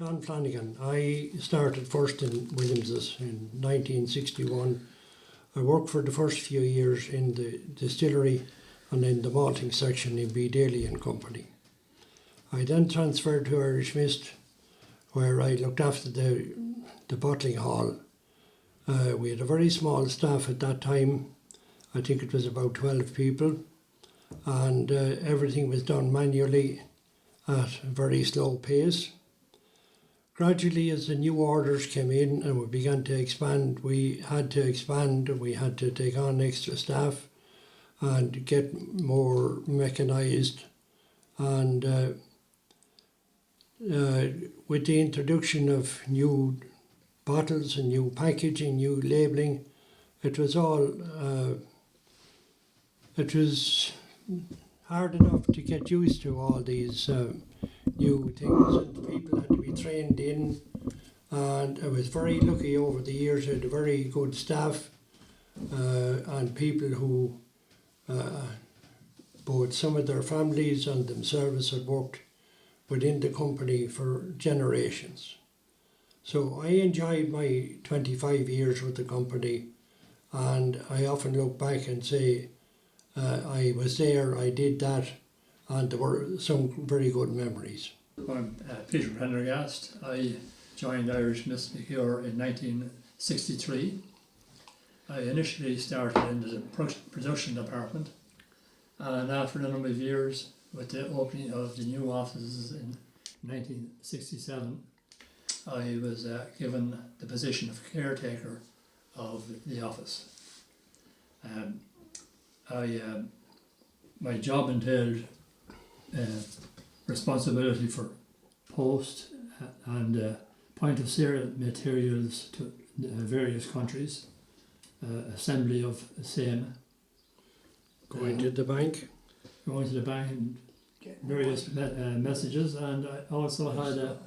John Flanagan. I started first in Williams's in 1961. I worked for the first few years in the distillery and in the malting section in B. Daly and Company. I then transferred to Irish Mist, where I looked after the bottling hall. We had a very small staff at that time. I think it was about 12 people, and everything was done manually at a very slow pace. Gradually, as the new orders came in and we began to expand, we had to expand and we had to take on extra staff and get more mechanised. And with the introduction of new bottles and new packaging, new labelling, it was hard enough to get used to all these new things, and people had to be trained in, and I was very lucky over the years. I had a very good staff and people who both some of their families and themselves had worked within the company for generations. So I enjoyed my 25 years with the company, and I often look back and say I was there, I did that, and there were some very good memories. I'm Peter Prendergast. I joined Irish Mist Liqueur in 1963. I initially started in the production department, and after a number of years, with the opening of the new offices in 1967, I was given the position of caretaker of the office. My job entailed responsibility for post and point of sale materials to various countries, assembly of same. Going to the bank And various messages, and I also had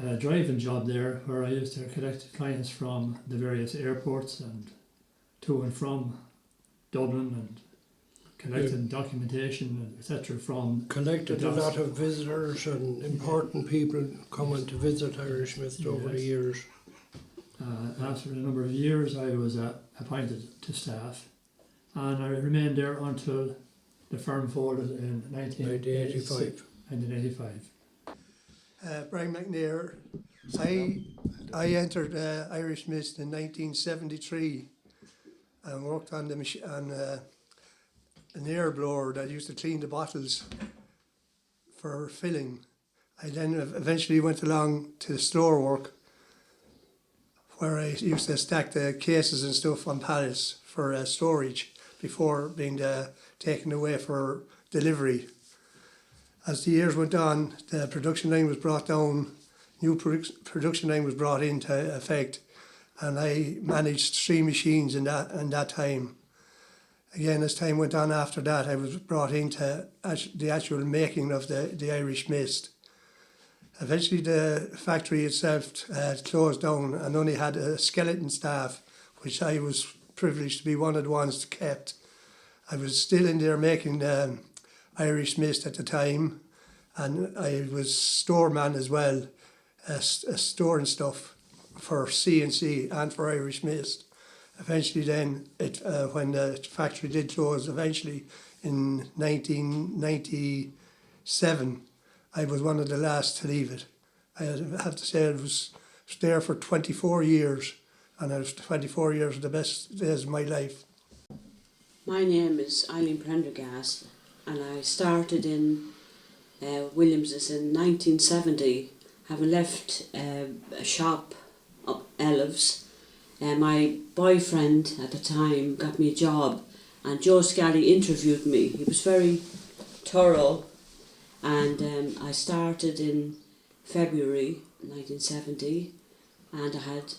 a driving job there where I used to collect clients from the various airports and to and from Dublin, and collecting documentation, etc. from... Collected a lot of visitors and important people coming to visit Irish Mist over the years. After a number of years, I was appointed to staff, and I remained there until the firm folded in 1985. Brian McNair. I entered Irish Mist in 1973 and worked on an air blower that used to clean the bottles for filling. I then eventually went along to store work, where I used to stack the cases and stuff on pallets for storage before being taken away for delivery. As the years went on, the production line was brought down, new production line was brought into effect, and I managed 3 machines in that time. Again, as time went on after that, I was brought into the actual making of the Irish Mist. Eventually the factory itself closed down and only had a skeleton staff, which I was privileged to be one of the ones that kept. I was still in there making Irish Mist at the time, and I was storeman as well, storing stuff for C&C and for Irish Mist. Eventually then, when the factory did close, eventually in 1997, I was one of the last to leave it. I have to say I was there for 24 years, and it was 24 years of the best days of my life. My name is Eileen Prendergast, and I started in Williams's in 1970, having left a shop up Elves. My boyfriend at the time got me a job, and Joe Scally interviewed me. He was very thorough, and I started in February 1970, and I had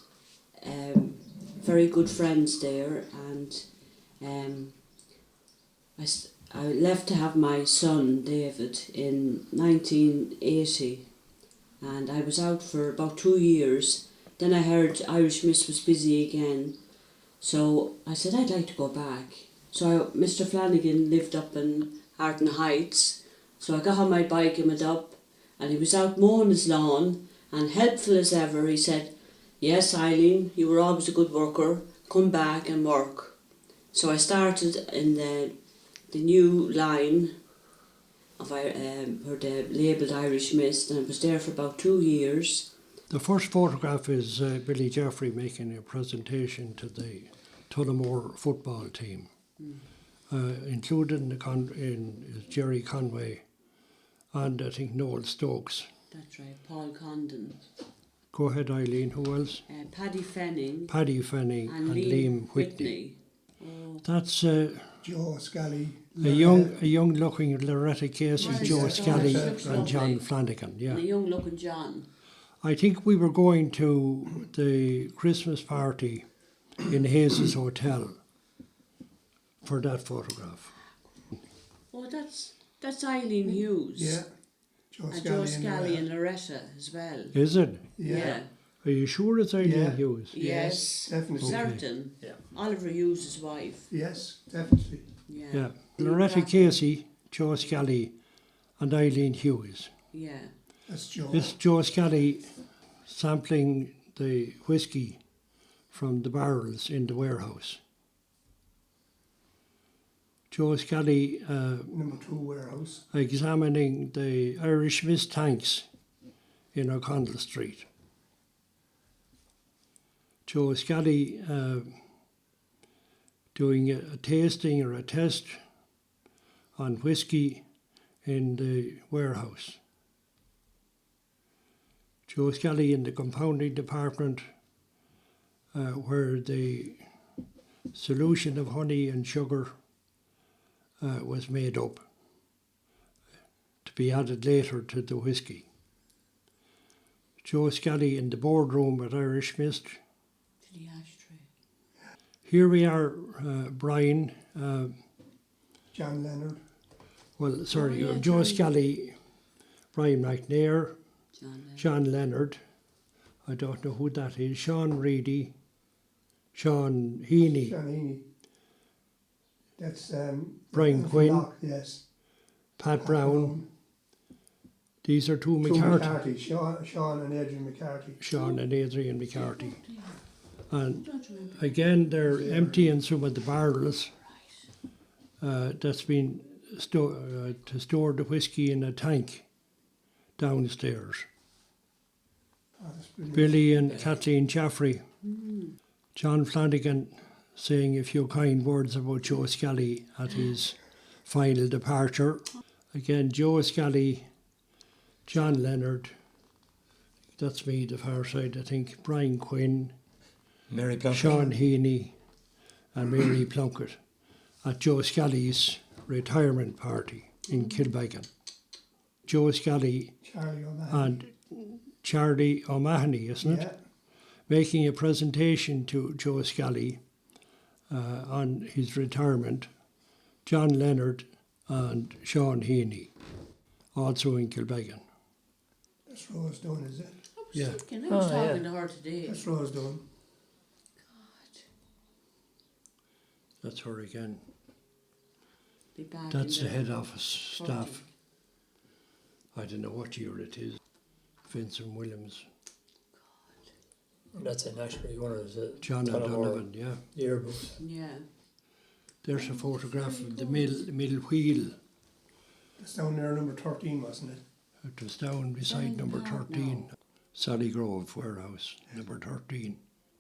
very good friends there, and I left to have my son David in 1980, and I was out for about 2 years. Then I heard Irish Mist was busy again, so I said I'd like to go back. So Mr. Flanagan lived up in Harton Heights, so I got on my bike and went up, And he was out mowing his lawn, and helpful as ever, he said, "Yes, Eileen, you were always a good worker, come back and work." So I started in the new line of where they labelled Irish Mist, and I was there for about 2 years. The first photograph is Billy Jeffrey making a presentation to the Tullamore football team. Included is Jerry Conway and I think Noel Stokes. That's right, Paul Condon. Go ahead, Eileen. Who else? Paddy Fenning. Paddy Fenning and Liam Whitney. Oh. That's Joe Scally. a young looking Loretta Casey, Right, Joe yeah. Scally Oh, looks and John lovely. Flanagan. Yeah. And a young looking John. I think we were going to the Christmas party in Hayes' Hotel for that photograph. Oh, that's Eileen Hughes. Yeah. Joe And Scally. Joe Scally and Loretta as well. Is it? Yeah. Are you sure it's Eileen Yeah. Hughes? Yes. Definitely. Okay. Certain. Yeah. Oliver Hughes' wife. Yes, definitely. Yeah. Yeah. Loretta Casey, Joe Scally and Eileen Hughes. Yeah. That's Joe. This Joe Scally sampling the whiskey from the barrels in the warehouse. Joe Scally Number 2 warehouse. examining the Irish Mist tanks in O'Connell Street. Joe Scally doing a tasting or a test on whiskey in the warehouse. Joe Scally in the compounding department where the solution of honey and sugar was made up to be added later to the whiskey. Joe Scally in the boardroom at Irish Mist. To the ashtray. Here we are, Brian. John Leonard. Well, sorry, Oh, yeah, Joe John. Scally, Brian McNair, John. John Leonard. I don't know who that is. Sean Reedy, Sean Heaney, John Heaney. That's Brian from Quinn. Lock, yes. Pat Brown. These are two McCarthy. Sean and Adrian McCarthy. Sean and Adrian McCarthy. And Don't remember. again, they're emptying some of the barrels that's been to store the whiskey in a tank downstairs. Oh, that's brilliant. Billy and Kathleen Jaffrey. John Flanagan saying a few kind words about Joe Scally at his final departure. Again, Joe Scally, John Leonard, that's me, the far side, I think, Brian Quinn, Mary Plunkett. Sean Heaney and Mary Plunkett at Joe Scally's retirement party in Kilbeggan. Joe Scally Charlie O'Mahony. and Charlie O'Mahony, isn't it? Yeah. Making a presentation to Joe Scally on his retirement, John Leonard and Sean Heaney, also in Kilbeggan. That's Rose Dunn, is it? I was Yeah. thinking, I was Oh, yeah. talking to her today. That's Rose Dunn. God. That's her again. Be back That's in the head office staff. I don't know what year it is. Vincent Williams, That's in actually one of the John Tullamore O'Donovan, yeah. yearbooks. Yeah. There's a photograph of the middle wheel. It's down there, number 13, wasn't it? It was down beside number 13. Sally Grove Warehouse, number 13.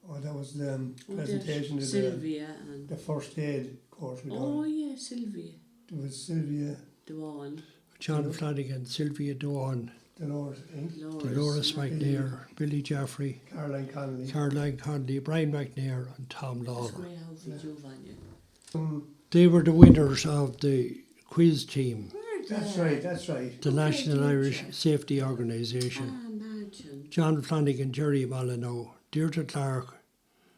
Oh, that was the Oh, presentation there's of Sylvia and. the first aid course we done. Oh, yeah, Sylvia. There was Sylvia Dewan. John Flanagan, Sylvia Dewan, Dolores, I think, Dolores McNair, Billy Jaffrey, Caroline Connolly. Caroline Conley, Brian McNair and Tom That's Lawler. Grey House in Giovanni. They were the winners of the quiz team, That's right, that's right. the National Irish Safety Ah, Organisation. imagine. John Flanagan, Jerry Molyneux, Deirdre Clark,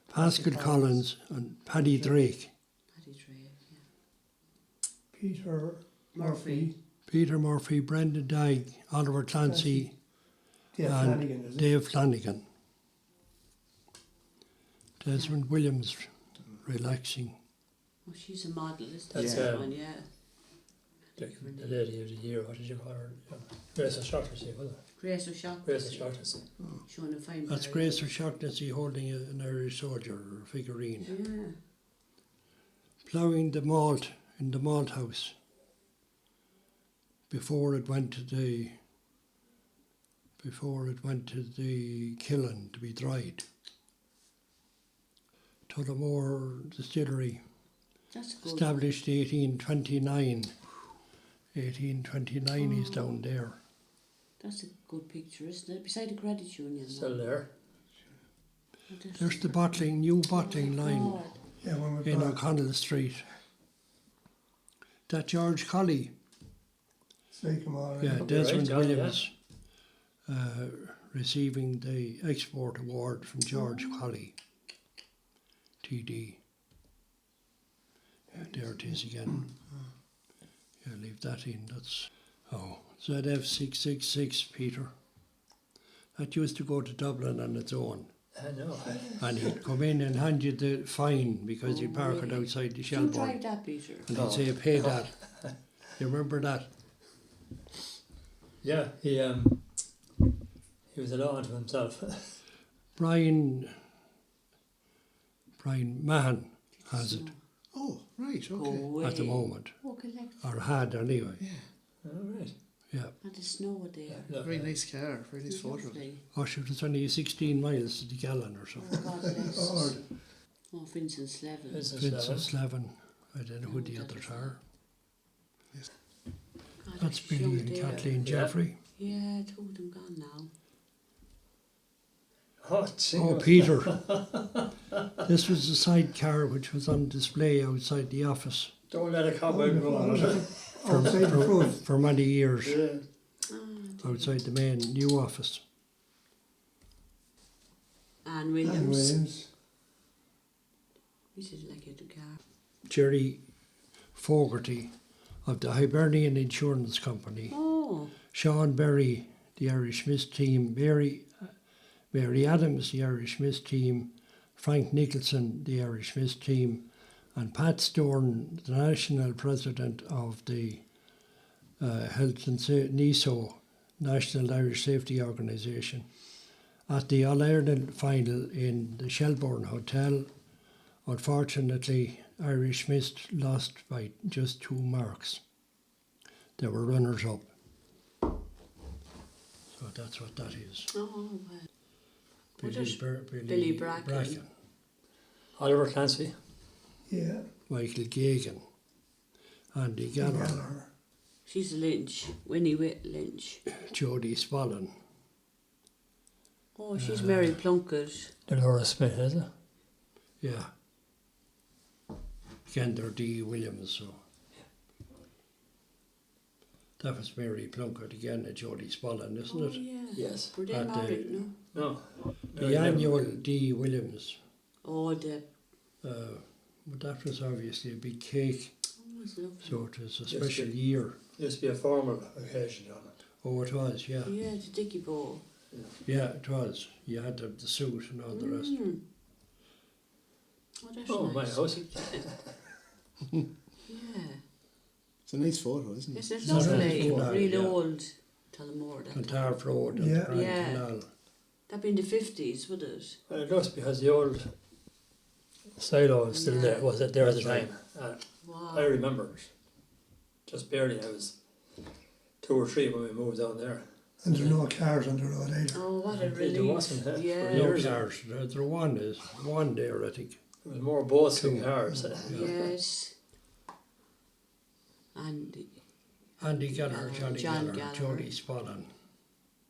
Pascal Collins and Paddy Drake. Paddy Drake, yeah. Peter Murphy. Murphy. Peter Murphy, Brendan Dyke, Oliver Clancy Dave and Flanagan, is it? Dave Flanagan. Desmond Williams relaxing. Oh, she's a model, isn't That's, that one? Yeah. The lady of the year, what did you call her? Grace O'Shaughnessy, wasn't it? Grace O'Shaughnessy. Grace O'Shaughnessy. Showing a fine That's Barry. Grace O'Shaughnessy holding an Irish soldier or figurine. Yeah. Ploughing the malt in the malt house before it went to the kiln to be dried. Tullamore distillery, That's good. established 1829. 1829 is down there. That's a good picture, isn't it? Beside the credit union. Still there. There's the new bottling line God. Yeah, when we in brought O'Connell Street. That George Colley, Sycamore. yeah, Right, Desmond yeah, Williams, receiving the export award from George Colley, TD. Yeah, there it is again. Yeah, leave that in. That's ZF666, Peter. That used to go to Dublin on its own. I know. And he'd come in and hand you the fine because Oh, he'd park it really? outside the You Shelbourne. drive that, Peter. And No. he'd say, pay that. You remember that? Yeah, he was a law unto himself. Brian Mahan has it Oh, right, Go okay. away. at the moment, Oh, collect. or had anyway. All right. Yeah. And the snow there. Look, Very nice car, very nice photo. Lovely. Oh, sure, it's only 16 miles to the gallon or Oh, something. God bless. Lord. Oh, Vincent's Levin. Vincent Vincent Slevin. Slevin. I don't know who the Oh, others that are. God, That's they're Billy young and there. Kathleen Yeah. Jeffrey. Yeah, two of them gone now. Oh, Oh, Jesus. Peter. This was the sidecar which was on display outside the office Don't let a cowboy go on. Outside the front. for many years, Yeah. outside the main new office. Anne Williams. And Williams. We did like it, the car. Jerry Fogarty of the Hibernian Insurance Company. Oh, Sean Berry, the Irish Miss team. Mary Adams, the Irish Miss team. Frank Nicholson, the Irish Miss team. And Pat Storn, the national president of the Health and NISO, National Irish Safety Organisation, at the All-Ireland final in the Shelbourne Hotel. Unfortunately, Irish Mist lost by just 2 marks. They were runners-up. So that's what that is. oh, well. What Billy, is Billy Bracken? Oliver Clancy. Yeah. Michael Gagan, Andy Gallagher, Gallagher. She's a Lynch. Winnie Witt Lynch. Jodie Spallin. Oh, she's Mary Plunkett. Dolores Smith, is it? Yeah. Gender D. Williams. So that was Mary Plunkett again, a Jodie Spallin, isn't Oh, it? yeah. Yes. Were they At the- married, no? No. The annual D. Williams. Oh, the... But that was obviously a big cake, Oh, it's lovely. so it was a Yes, special but- year. Used to be a formal occasion on it. Oh, it was, yeah. Yeah, the Dicky Bowl. Yeah, it was. You had to have the suit and all the rest. Mm. Oh, that's Oh, my nice. house. Yeah. It's a nice photo, isn't it? Yes, it's It's not lovely. really old, Really yeah. old. Tullamore, that On time. Tarf Road and Yeah. the Grand Yeah. Canal. That'd be in the 50s, would it? Well, it looks because the old silo was still there, was it there at the That's time? Wow. I remember it. Just barely. I was 2 or 3 when we moved down there. And there are no cars on the road either. Oh, what a There relief. wasn't, for Yeah. No years. cars. There one there, I think. There was more boats than cars. Yes. And Andy Gallagher, Johnny John Gallagher, Gallagher. Jodie Spallin,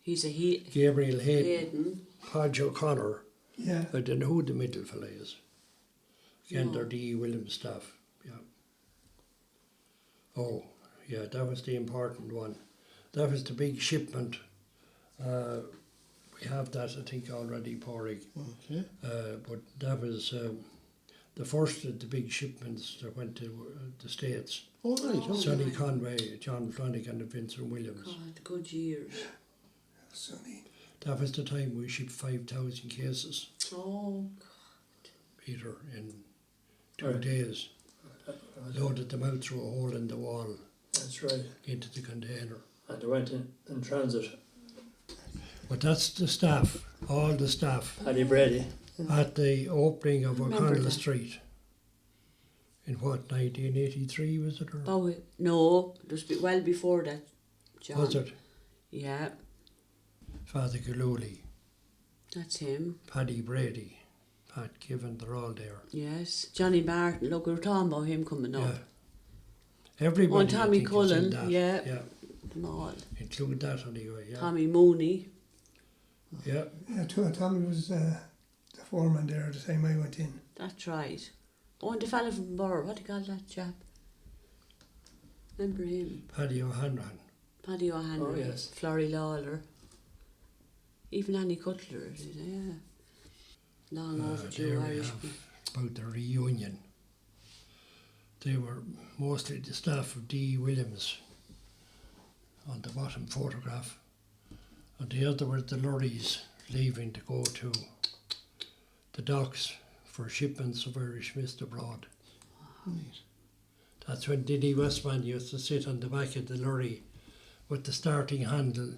he's a Gabriel Hayden, Hayden. Podge O'Connor. Yeah. I don't know who the middle fella is. Again, No. they're D. Williams staff. Yeah. Oh, yeah, that was the important one. That was the big shipment. We have that, I think, already, Porrig. Okay. But that was the first of the big shipments that went to the States. Oh, right, Oh. okay. Sonny Conway, John Flanagan and Vincent Williams. God, good years. Sunny. That was the time we shipped 5,000 cases, Oh, Peter, in 2 Right. days. Loaded them out through a hole in the wall. That's right. into the container. And they went in transit. But that's the staff, all the staff, Paddy Brady. at the opening of Remember O'Connell that. Street. In what, 1983 was it? Or Oh, no, it was well before that, John. was it? Yeah, Father Galuli, that's him. Paddy Brady, Pat Given, they're all there. Yes. Johnny Martin, look, we were talking about him coming up. Yeah. Everybody. Oh, and Tommy I think, is in Cullen, that. yeah. Yeah. Them all. Include that anyway, yeah. Tommy Mooney. Yeah. Yeah, Tommy was the foreman there at the time I went in. That's right. Oh, and the fella from Burr, what do you call that chap? Remember him? Paddy O'Hanlon. Paddy O'Hanlon. Oh, yes. Florrie Lawler. Even Annie Cutler, yeah. Long overdue there we Irish. have about the reunion. They were mostly the staff of D. Williams on the bottom photograph. And the other were the lorries leaving to go to the docks for shipments of Irish mist abroad. Right. That's when Denny Westman used to sit on the back of the lorry with the starting handle,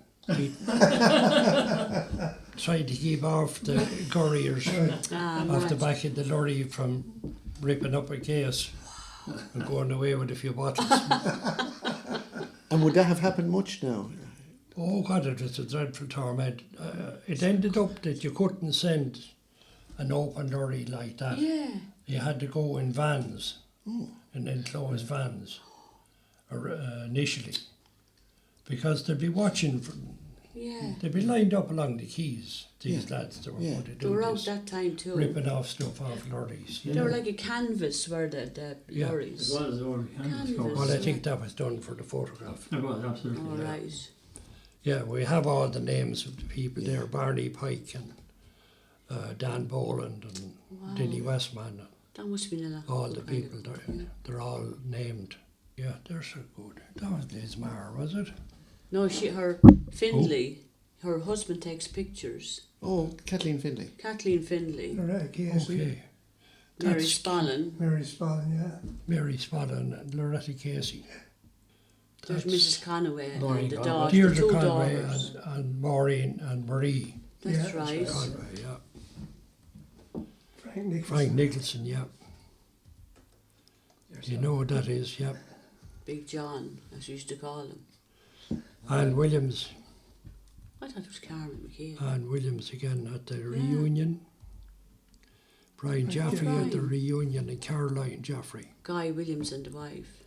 trying to keep off the couriers off the back of the lorry from ripping up a case and going away with a few bottles. And would that have happened much now? Oh God, it was a dreadful torment. It ended up that you couldn't send an open lorry like that. Yeah. You had to go in vans, in enclosed vans, initially, because they'd be watching. Yeah. They'd be lined up along the quays. These Yeah. lads, they were Yeah. going to They do were out this, that time too. ripping off stuff off lorries. You They know? were like a canvas, were the Yeah. It lorries. was over Canvas. Well, I think that was done for the photograph. It was, absolutely. All yeah. right. Yeah, we have all the names of the people there: Barney Pike and Dan Boland and Wow. Denny Westman. That must have been a lot. All the people they're all named. Yeah, they're so good. That was Liz Maher, was it? No, her Findlay, her husband takes pictures. Oh, Kathleen Findlay. Kathleen Findlay, Loretta Casey, Okay. Mary That's Spallin, Mary Spallin, yeah. Mary Spallin and Loretta Casey. there's That's Mrs. Conway Maureen and the Conway. daughter, the Deirdre two Conway daughters. and Maureen and Marie That's Yeah, right. Conway, yeah. Frank Nicholson. Frank Nicholson, yeah. You know what that is, yeah. Big John, as we used to call him. Anne Williams. I thought it was Carmen McKay. Anne Williams again at the reunion. Brian Jaffrey at the Brian. reunion and Caroline Jaffrey. Guy Williams and the wife.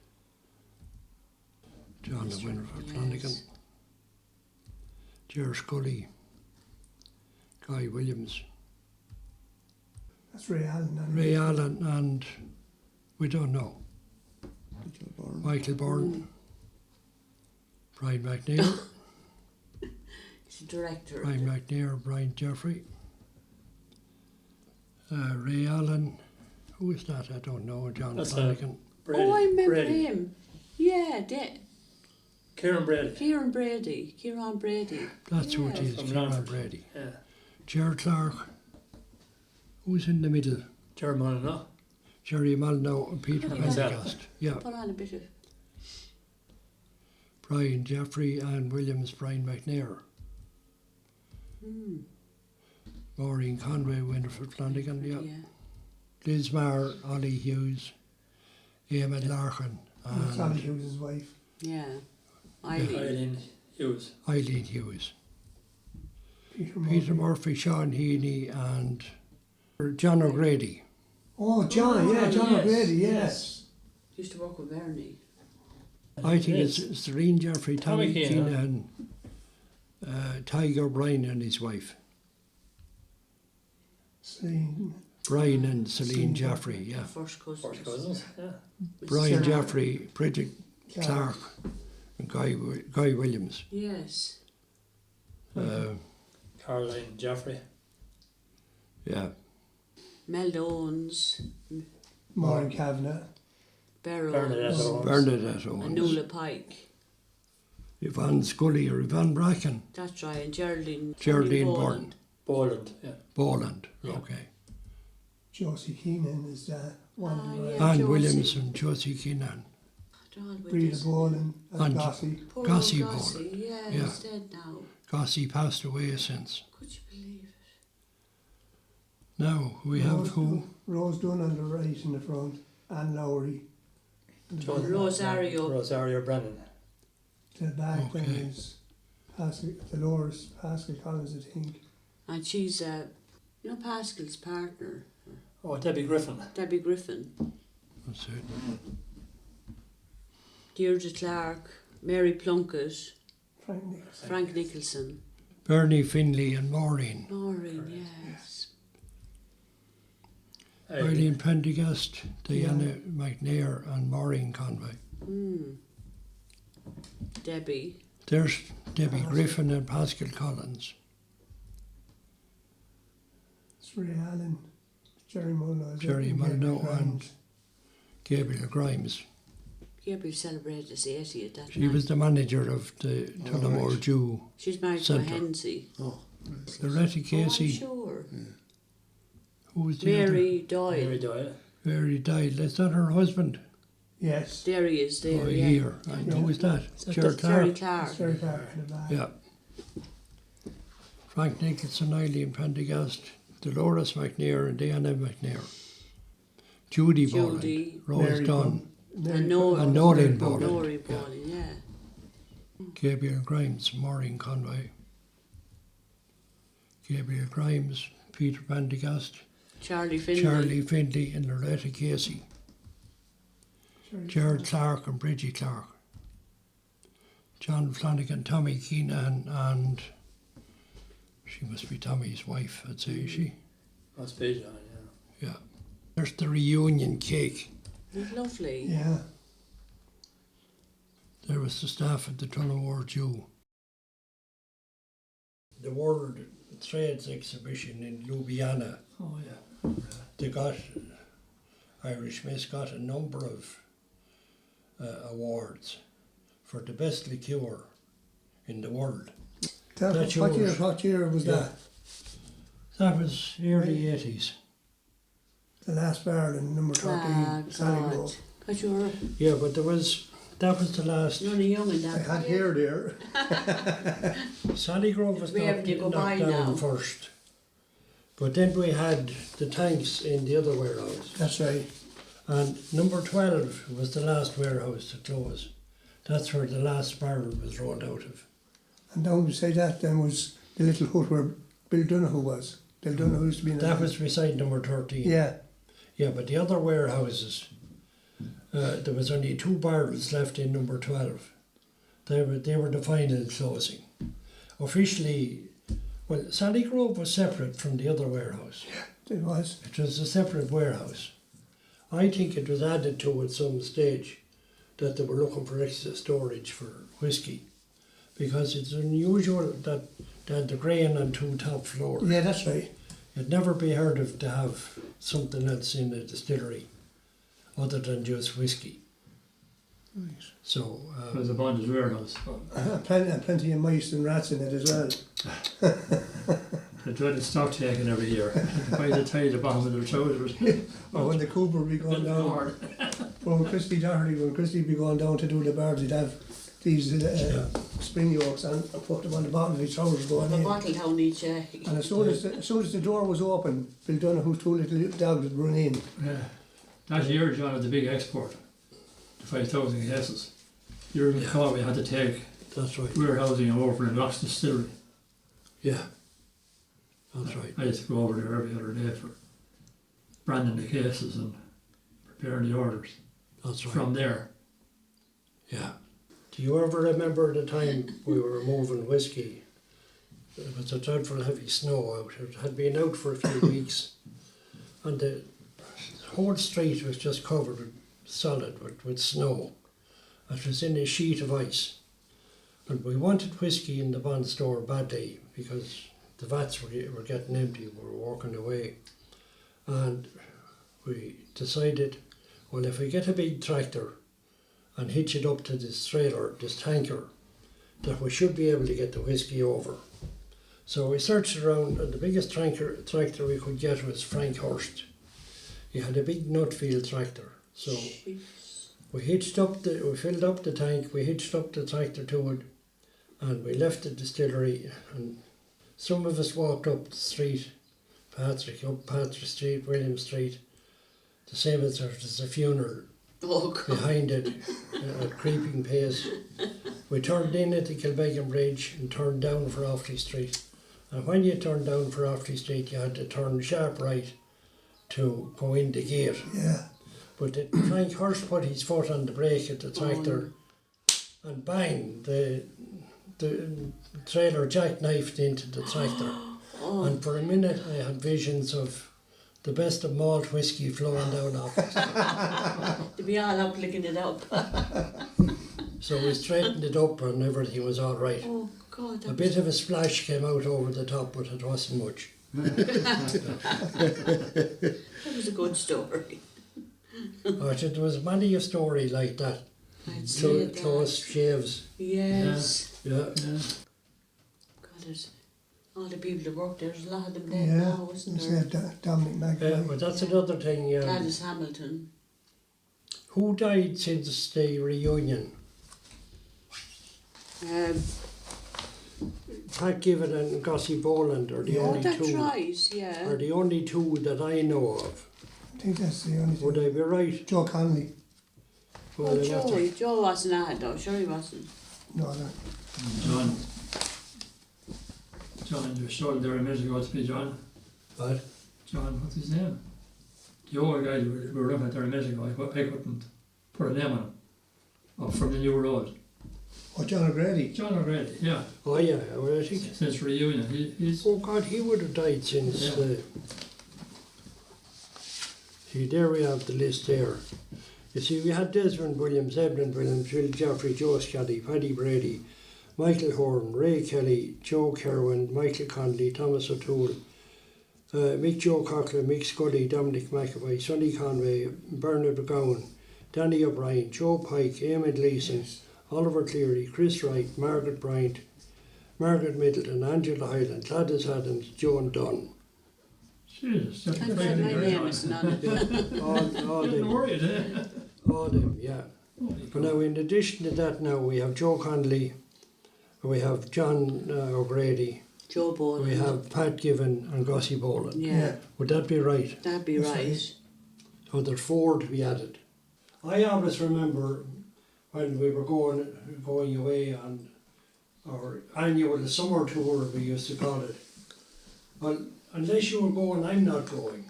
John and Winifred Yes. Flanagan. Ger Scully. Guy Williams. That's Ray Allen. Ray Allen and we don't know. Michael Byrne. Michael Byrne. Brian McNair. He's the director. Brian McNair, Brian Jeffrey. Ray Allen. Who is that? I don't know. John That's Flanagan. Brady. Oh, I remember Brady. him. Yeah, Kieran Brady. Kieran Brady. That's who it Yeah. is. From Kieran Longford. Brady. Yeah. Ger Clark. Who's in the middle? German, no? Jerry Malnow and Peter Yeah. Pendergast. Yeah. Put on a bit of. Brian Jeffrey, Anne Williams, Brian McNair. Maureen Conway, Winifred Flanagan, yeah. Liz Maher, Ollie Hughes, Eamon Larkin, That's and Ollie Hughes' wife. Yeah. Eileen. Eileen Hughes. Eileen Hughes. Peter Peter Murphy. Murphy, Sean Heaney, and John O'Grady. Oh, John, yeah, John yes, O'Grady, yes. Used to work with Bernie. I think Yes. it's Serene Jeffrey, Tommy Tommy Keane, Keane, and Tiger Bryan and his wife. Celine. Brian and Celine Celine Jeffrey, yeah. First cousins. First cousins, yeah. Brian Sarah. Jeffrey, Bridget Clark, and Guy Williams. Yes. Caroline Jaffrey. Yeah. Mel Owens. Maureen Kavanagh. Bear Bernadette Owens. Owens. Bernadette And Owens. Nuala Pike. Yvonne Scully or Yvonne Bracken. That's right. And Geraldine. Geraldine Boland. Boland. Boland, yeah. Boland, Yeah. okay. Josie Keenan is one of the yeah. Anne Josie. Williams and Josie Keenan. Breda Bowling And and Gossie. Poor Gossie old Ball. Gossie, yeah, Yeah. he's dead now. Gossie passed away since. Could you believe it? Now we have who? Rose Dunn on the right in the front, Anne Lowry. Rosario. Rosario Brennan. The back then Okay. is Pascal, the lower is Pascal Collins, I think. And she's, you know, Pascal's partner, Oh, Debbie Griffin. Debbie Griffin. That's it. Deirdre Clark, Mary Plunkett, Frank Nicholson. Frank Nicholson, Bernie Finley and Maureen. Maureen, yes. Eileen Prendergast, Diana McNair and Maureen Conway. Debbie. There's Debbie Griffin and Pascal Collins. It's Ray Allen, Jerry Mullins. Jerry Mullins and Gabriel Grimes. Gabriel celebrated his 80th that She night. was the manager of the Tullamore right. Jew. She's married Centre. to Hensie. Oh, Loretta Oh, Casey. I'm sure. Who was the Mary Doyle. Mary Doyle. other? Mary died. Is that her husband? Yes. There he is, there, Oh, yeah. here. And who was that? Gerard Jerry Clark. Clark. It's very Clark in the back. Yeah. Frank Nicholson, Eileen Prendergast, Dolores McNair and Diana McNair. Judy Boland, Judy. Rose Mary Dunn, And Nora. and Noreen Boland. Nori Bowling, yeah. Gabriel Grimes, Maureen Conway. Gabriel Grimes, Peter Prendergast, Charlie Finley. Charlie Findlay and Loretta Casey. Gerard Clark and Bridget Clark. John Flanagan, Tommy Keenan, and she must be Tommy's wife, I'd say, is she? Must be John, yeah. Yeah. There's the reunion cake. It's lovely. Yeah. There was the staff at the Tullamore Jew. The World Trades Exhibition in Ljubljana, Oh, yeah. they got, Irish Mess got a number of awards for the best liqueur in the world. That's yours. What year was Yeah. that? That was early 80s. The last barrel in number 13, Ah, Sally God. Grove. Because you were Yeah, but that was the last. you're only young in I that. had hair there. Sally Grove was We have to go by knocked down now. first. But then we had the tanks in the other warehouse. That's right. And number 12 was the last warehouse to close. That's where the last barrel was rolled out of. And down beside that then was the little hut where Bill Donoghue was. Bill Donoghue used to be in That was beside number 13. Yeah. Yeah, but the other warehouses, there was only 2 barrels left in number 12. They were the final closing. Officially, well, Sally Grove was separate from the other warehouse. It was. It was a separate warehouse. I think it was added to at some stage that they were looking for extra storage for whiskey, because it's unusual that they had the grain on 2 top floors. Yeah, that's right. It'd never be heard of to have something else in a distillery other than just whiskey. Right. So, It was a bonded warehouse. Plenty of mice and rats in it as well. They tried to stock taking every year. By the tie the bottom of their trousers. Or when the Cooper would be going down, Hard. or when Christy Doherty, when Christy would be going down to do the barbs, he'd have these spring yokes and put them on the bottom of his trousers going The in. bottle down each And as soon as the door was open, Bill Donoghue's 2 little dogs would run in. Yeah. That year, John, had the big export. The 5,000 cases. You recall we had to take that's right. warehousing over in Rock's Distillery. Yeah, that's right. I used to go over there every other day for branding the cases and preparing the orders. That's right. From there. Yeah. Do you ever remember the time we were moving whiskey? It was a dreadful heavy snow out. It had been out for a few weeks, and the whole street was just covered with solid with snow. It was in a sheet of ice. And we wanted whiskey in the bond store badly because the vats were getting empty. We were walking away. And we decided, well, if we get a big tractor and hitch it up to this trailer, this tanker, that we should be able to get the whiskey over. So we searched around, and the biggest tractor we could get was Frank Hurst. He had a big Nutfield tractor. So we filled up the tank, we hitched up the tractor to it, and we left the distillery, and some of us walked up the street, Patrick Street, William Street, the same as there's a funeral Oh, God. behind it at creeping pace. We turned in at the Kilbeggan Bridge and turned down for Offaly Street. And when you turned down for Offaly Street, you had to turn sharp right to go in the gate. Yeah. But Frank Hurst put his foot on the brake at the tractor, and bang, the trailer jackknifed into the tractor. And for a minute I had visions of the best of malt whiskey flowing down off us. To be all up licking it up. So we straightened it up and everything was all right. Oh, God. A bit of a splash came out over the top, but it wasn't much. That was a good story. There was many a story like that. I'd say Close that. shaves. Yes. Yeah. God, there's all the people that work there's a lot of them dead Yeah. now, isn't there? Dominic McNair. But that's another thing. Gladys Hamilton. Who died since the reunion? Pat Given and Gossie Boland are the Oh, only that's two. right, yeah. Are the only two that I know of. I think that's the only Would thing. I be right? Joe Conley. Well, Oh, I'll have to- Joe wasn't at though, sure he wasn't. No, no. John, you showed there a minute ago to me, John. What? John, what's his name? The old guy we were looking at there a minute ago, I couldn't put a name on him. Up from the new road. Oh, John O'Grady. John O'Grady, yeah. Oh yeah, well, I think. Since reunion, he's Oh God, he would have died since. Yeah. See, there we have the list there. You see, we had Desmond Williams, Edmund Williams, Will Jeffrey, Joe Scotty, Paddy Brady, Michael Horn, Ray Kelly, Joe Kerwin, Michael Conley, Thomas O'Toole, Mick Joe Coughlin, Mick Scully, Dominic McAvoy, Sonny Conway, Bernard McGowan, Danny O'Brien, Joe Pike, Eamon Leeson, Oliver Cleary, Chris Wright, Margaret Bryant, Margaret Middleton, Angela Hyland, Gladys Adams, Joan Dunn. Jesus, that's And very my good. name is not. All Getting them, worried, eh? all them, yeah. Holy But now, in addition to that, now we have Joe Conley, we have John O'Grady, Joe Boland. we have Pat Given and Gossie Boland. Yeah, Would that be right? that'd be That's right. right. So there's 4 to be added. I always remember when we were going away on our annual summer tour, we used to call it. Well, unless you were going, I'm not going.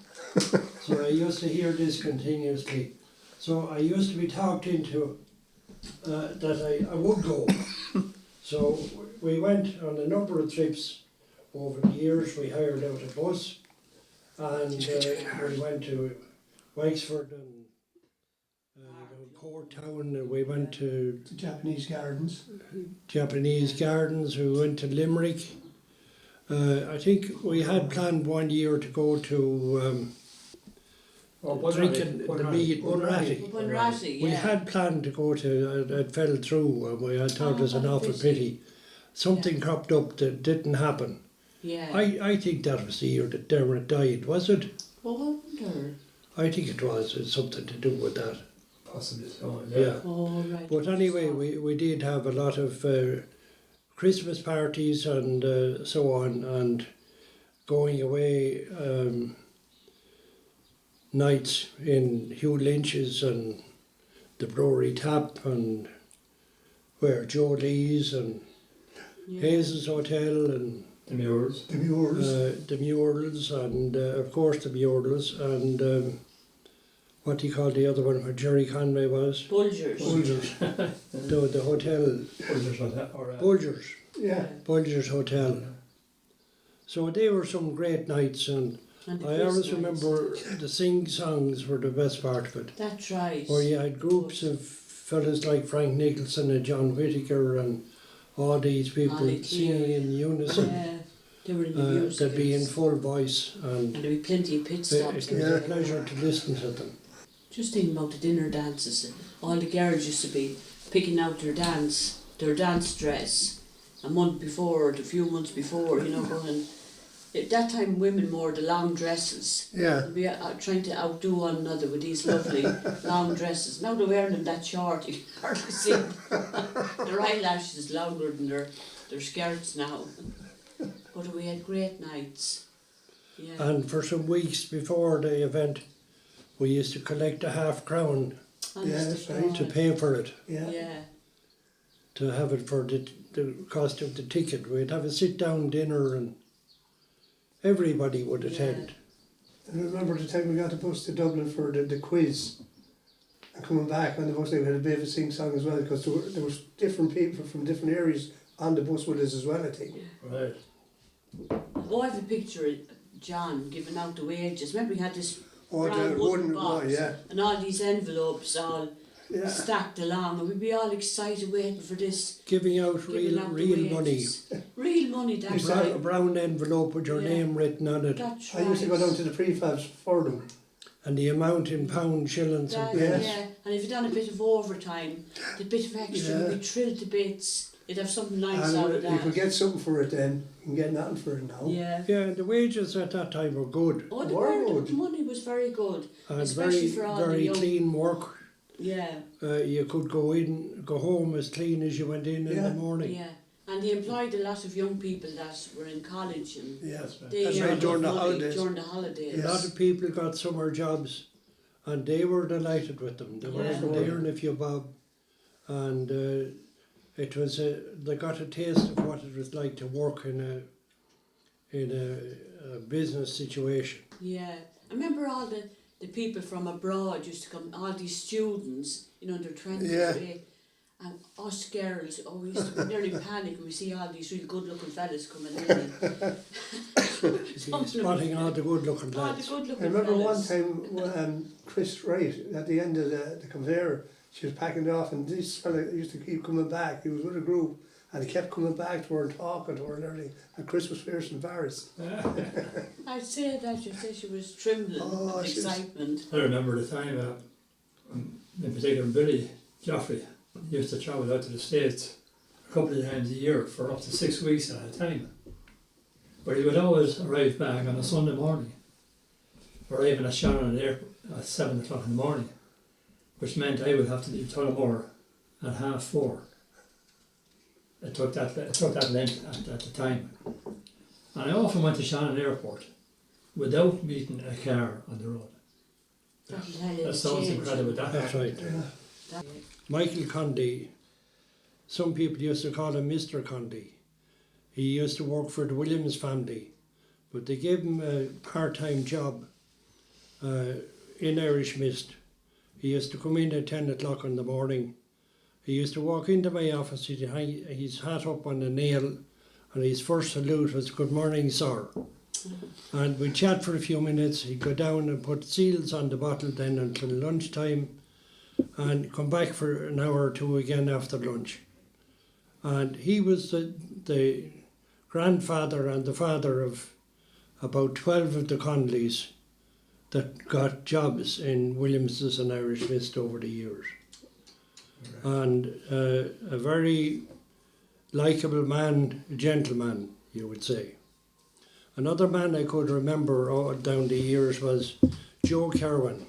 So I used to hear this continuously. So I used to be talked into that I would go. So we went on a number of trips over the years. We hired out a bus and we went to Wexford and Port Town, and we went to The Japanese Gardens. Japanese Gardens, we went to Limerick. I think we had planned one year to go to drinking the mead, Bunratty. Bunratty, yeah. We had planned to go to, it fell through, and we had thought it was an awful pity. Something cropped up that didn't happen. Yeah. I think that was the year that Dermot died, was it? Oh, I wonder. I think it was, it's something to do with that. Possibly so, Yeah. Oh, right. But anyway, we did have a lot of Christmas parties and so on, and going away nights in Hugh Lynch's and the Brewery Tap and where Joe Lee's and Hayes' Hotel and The Muirs. The Muirs. the Muirls and of course the Muirls and what do you call the other one where Jerry Conway was? Bulgers. Bulgers. the hotel. Bulgers. Yeah. Bulgers Hotel. So they were some great nights, and And the I always Christmas. remember the sing-songs were the best part of it. That's right. Where you had groups of fellas like Frank Nicholson and John Whittaker and all these people Ollie singing Cleary. in unison. Yeah, they were in the musicals. They'd be in full voice, and And there'd be plenty of pit it stops. was and a everything. pleasure to listen to them. Just thinking about the dinner dances. All the girls used to be picking out their dance dress a month before or a few months before, you know, going, At that time, women wore the long dresses. Yeah. We are trying to outdo one another with these lovely long dresses. Now they're wearing them that short, you can hardly see them. Their eyelashes longer than their skirts now. But we had great nights. Yeah. And for some weeks before the event, we used to collect a £0.5 Yeah, that's right. to pay for it, Yeah. Yeah. to have it for the cost of the ticket. We'd have a sit-down dinner and everybody would attend. And I remember the time we got the bus to Dublin for the quiz. And coming back on the bus, we had a bit of a sing-song as well, because there was different people from different areas on the bus with us as well, I think. Right. Oh, I have a picture of John giving out the wages. Remember we had this Oh, brown the wooden wooden box one, yeah. and all these envelopes all Yeah. stacked along, and we'd be all excited waiting for this. Giving out Giving out the real money. wages. Real money, A that's brown, a right. brown envelope with your Yeah. name written on it, That's I right. used to go down to the prefabs for them. and the amount in pounds, shillings and That, Yes. yeah, and if you'd done a bit of overtime, the bit of extra, Yeah. we'd be thrilled to bits. You'd have something nice out of And that. if we get something for it then, you can get nothing for it now. Yeah. Yeah, and the wages at that time were good, Oh, the Were word, good. the money was very good. and Especially very, for all the very young- clean work. Yeah, You could go home as clean as you went in Yeah. the morning. yeah. And they employed a lot of young people that were in college, and Yeah. they That's earned right, during the money holidays. during the holidays. A lot of people got summer jobs, and they were delighted with them. They Yeah. were there if you bob, and it was they got a taste of what it was like to work in a business situation. Yeah, I remember all the people from abroad used to come, all these students, you know, in their 20s, Yeah. and us girls, oh, we used to be nearly panic when we see all these really good-looking fellas coming in. Spotting all the good-looking All the lads. good-looking I remember one fellas. time Chris Wright, at the end of the conveyor, she was packing it off, and this fella used to keep coming back. He was with a group, and he kept coming back to her and talking to her and everything, and Chris was fierce embarrassed. I'd say that, you'd say she was trembling Oh, with she was- excitement. I remember the time, in particular, Billy Joffrey used to travel out to the States a couple of times a year for up to 6 weeks at a time. But he would always arrive back on a Sunday morning, arriving at Shannon Airport at 7 o'clock in the morning, which meant I would have to leave Tullamore at 4:30. It took that length at the time. And I often went to Shannon Airport without meeting a car on the road. That'll tell you That the sounds change. incredible. That's right. That- Michael Condy, some people used to call him Mr. Condy. He used to work for the Williams family, but they gave him a part-time job in Irish Mist. He used to come in at 10 o'clock in the morning. He used to walk into my office, he'd hang his hat up on a nail, and his first salute was, "Good morning, sir." And we'd chat for a few minutes. He'd go down and put seals on the bottle then until lunchtime, and come back for an hour or two again after lunch. And he was the grandfather and the father of about 12 of the Conleys that got jobs in Williams's and Irish Mist over the years. And a very likeable man, gentleman, you would say. Another man I could remember all down the years was Joe Kerwin.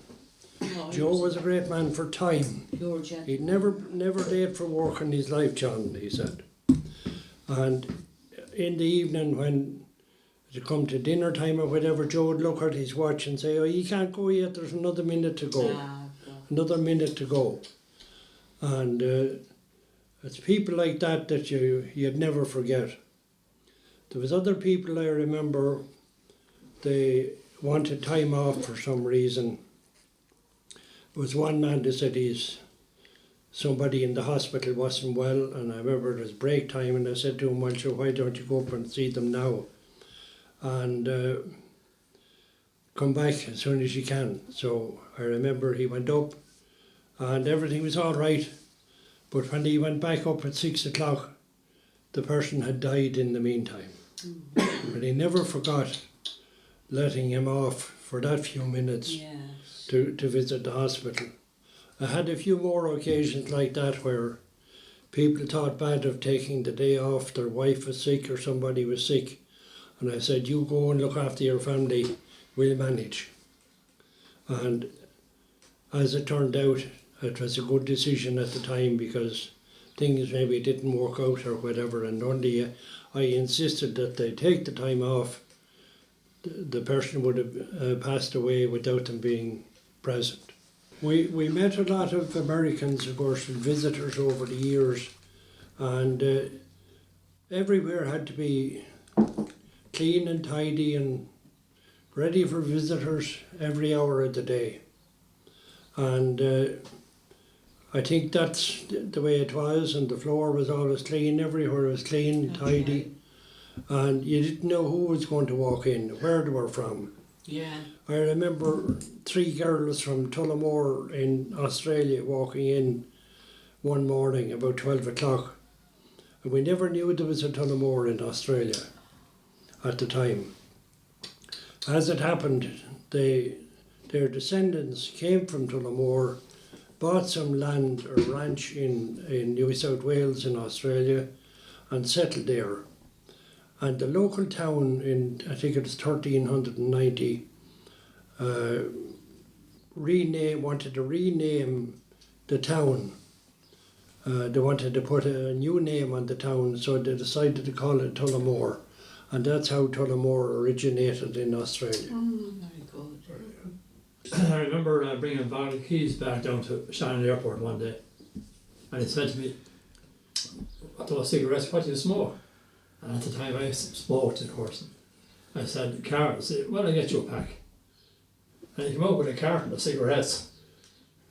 No, he Joe was a great man for time. pure gentleman. He'd never late for work in his life, John, he said. And in the evening when it come to dinner time or whatever, Joe would look at his watch and say, "Oh, you can't go yet, there's another minute to go. Ah, God. Another minute to go." And it's people like that that you'd never forget. There was other people I remember, they wanted time off for some reason. There was one man that said somebody in the hospital wasn't well, and I remember it was break time, and I said to him, "Well, sure, why don't you go up and see them now? And come back as soon as you can." So I remember he went up, and everything was all right. But when he went back up at 6 o'clock, the person had died in the meantime. But he never forgot letting him off for that few minutes Yes. to visit the hospital. I had a few more occasions like that where people thought bad of taking the day off, their wife was sick or somebody was sick, And I said, you go and look after your family, we'll manage. And as it turned out, it was a good decision at the time because things maybe didn't work out or whatever, and only I insisted that they take the time off. The person would have passed away without them being present. We met a lot of Americans, of course, and visitors over the years, and everywhere had to be clean and tidy and ready for visitors every hour of the day. And I think that's the way it was, and the floor was always clean, everywhere was clean, tidy, and you didn't know who was going to walk in, where they were from. Yeah. I remember 3 girls from Tullamore in Australia walking in one morning about 12 o'clock, and we never knew there was a Tullamore in Australia at the time. As it happened, their descendants came from Tullamore, bought some land or ranch in New South Wales in Australia and settled there. And the local town in, I think it was 1390, wanted to rename the town. They wanted to put a new name on the town, so they decided to call it Tullamore. And that's how Tullamore originated in Australia. Oh, very good. I remember bringing Bury Quay back down to Shannon Airport one day, and he said to me, "What those cigarettes? What do you smoke?" And at the time I smoked, of course. I said, "Carton." I said, "Well, I'll get you a pack." And he came out with a carton of cigarettes,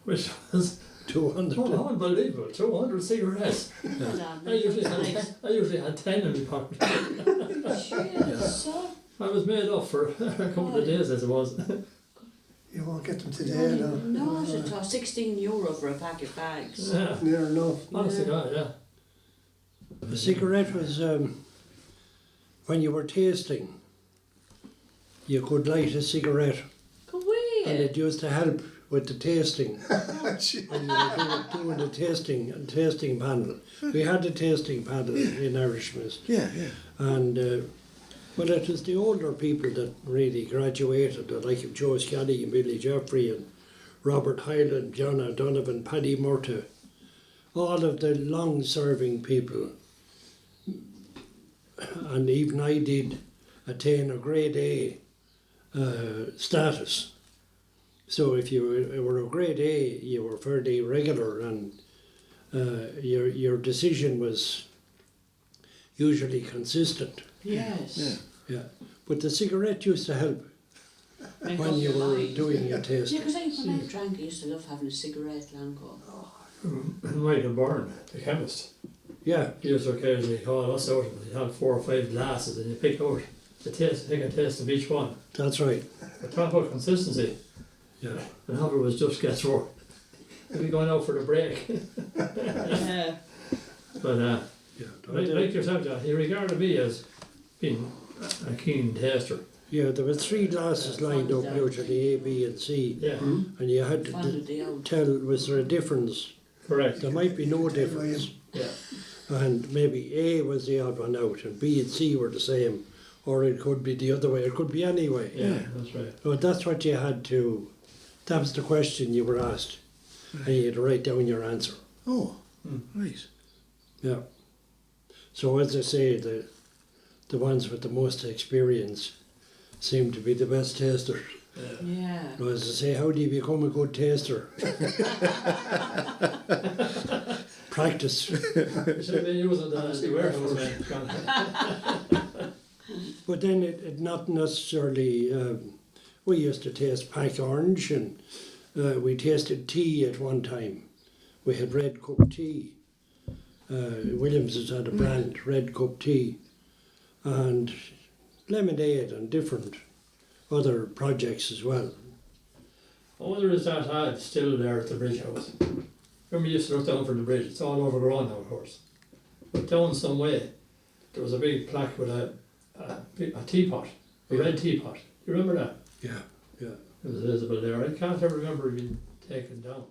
which was 200. unbelievable, 200 cigarettes. I usually had 10 in my pocket. I was made up for a couple of days, I suppose. You won't get them today, no. No, it cost €16 for a pack of bags. Yeah. Near enough. Honestly, God, yeah. A cigarette was when you were tasting, you could light a cigarette, Go away. and it used to help with the tasting. When you were doing the tasting panel. We had a tasting panel in Irishman's. Yeah. And well, it was the older people that really graduated, like of Joe Scally and Billy Jeffrey and Robert Hyland, John O'Donovan, Paddy Murta, all of the long-serving people. And even I did attain a grade A status. So if you were a grade A, you were fairly regular, and your decision was usually consistent. Yes. Yeah, but the cigarette used to help when you were doing your Yeah, tasting. because when I drank, I used to love having a cigarette, Lanco. Michael Byrne, the chemist, Yeah, he used to occasionally call us out. He'd have 4 or 5 glasses, and you pick out the taste, take a taste of each one. that's right. But talk about consistency. Yeah, And how it was just get through. We'd be going out for the break. Yeah. But yeah. like yourself, John, he regarded me as being a keen taster. Yeah, there were 3 glasses lined up out of the A, B, and C, Yeah, and you had to Funded the old. tell, was there a difference? correct. There might be no difference, Yeah, and maybe A was the odd one out, and B and C were the same, or it could be the other way. It could be any way. yeah, that's right. So that's what you had to. That was the question you were asked, and you had to write down your answer. Oh, right. Yeah. So as I say, the ones with the most experience seem to be the best tasters. Yeah. So as I say, how do you become a good taster? Practice. You should have been using the warehouse, man. But then it not necessarily. We used to taste pack orange, and we tasted tea at one time. We had red cup tea. Williams has had a brand, red cup tea, and lemonade and different other projects as well. I wonder is that ad still there at the bridge house? Remember you used to look down from the bridge, it's all overgrown now, of course. But down some way, there was a big plaque with a teapot, a red teapot. You remember that? Yeah, yeah. It was visible there. I can't ever remember it being taken down.